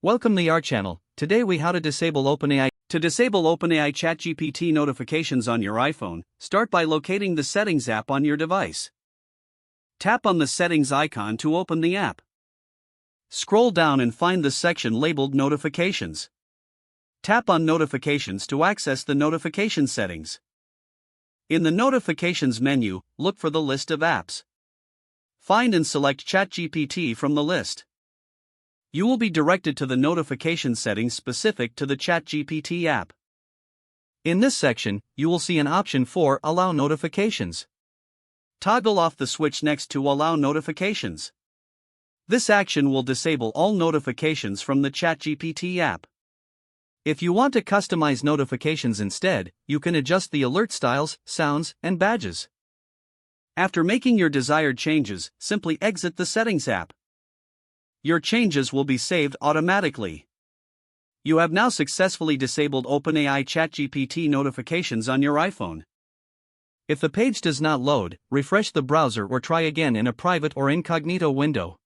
Welcome to our channel. Today we how to disable OpenAI. To disable OpenAI ChatGPT notifications on your iPhone, start by locating the Settings app on your device. Tap on the Settings icon to open the app. Scroll down and find the section labeled Notifications. Tap on Notifications to access the notification settings. In the Notifications menu, look for the list of apps. Find and select ChatGPT from the list. You will be directed to the notification settings specific to the ChatGPT app. In this section, you will see an option for Allow Notifications. Toggle off the switch next to Allow Notifications. This action will disable all notifications from the ChatGPT app. If you want to customize notifications instead, you can adjust the alert styles, sounds, and badges. After making your desired changes, simply exit the Settings app. Your changes will be saved automatically. You have now successfully disabled OpenAI ChatGPT notifications on your iPhone. If the page does not load, refresh the browser or try again in a private or incognito window.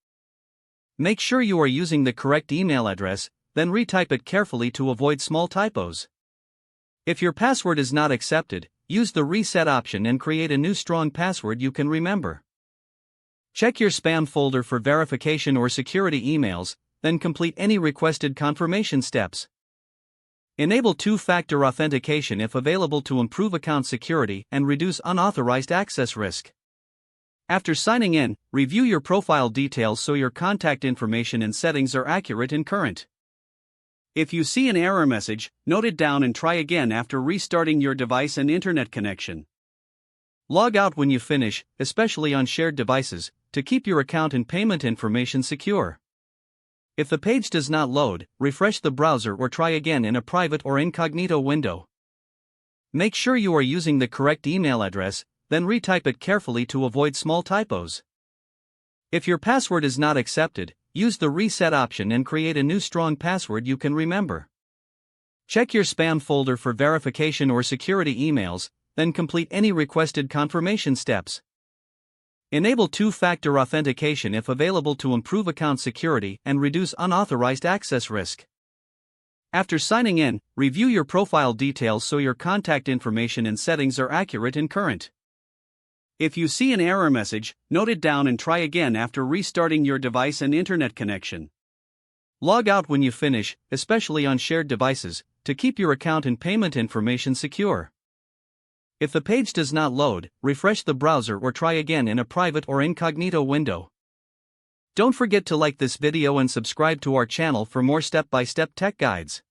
Make sure you are using the correct email address, then retype it carefully to avoid small typos. If your password is not accepted, use the reset option and create a new strong password you can remember. Check your spam folder for verification or security emails, then complete any requested confirmation steps. Enable two-factor authentication if available to improve account security and reduce unauthorized access risk. After signing in, review your profile details so your contact information and settings are accurate and current. If you see an error message, note it down and try again after restarting your device and internet connection. Log out when you finish, especially on shared devices, to keep your account and payment information secure. If the page does not load, refresh the browser or try again in a private or incognito window. Make sure you are using the correct email address, then retype it carefully to avoid small typos. If your password is not accepted, use the reset option and create a new strong password you can remember. Check your spam folder for verification or security emails, then complete any requested confirmation steps. Enable two-factor authentication if available to improve account security and reduce unauthorized access risk. After signing in, review your profile details so your contact information and settings are accurate and current. If you see an error message, note it down and try again after restarting your device and internet connection. Log out when you finish, especially on shared devices, to keep your account and payment information secure. If the page does not load, refresh the browser or try again in a private or incognito window. Don't forget to like this video and subscribe to our channel for more step-by-step tech guides.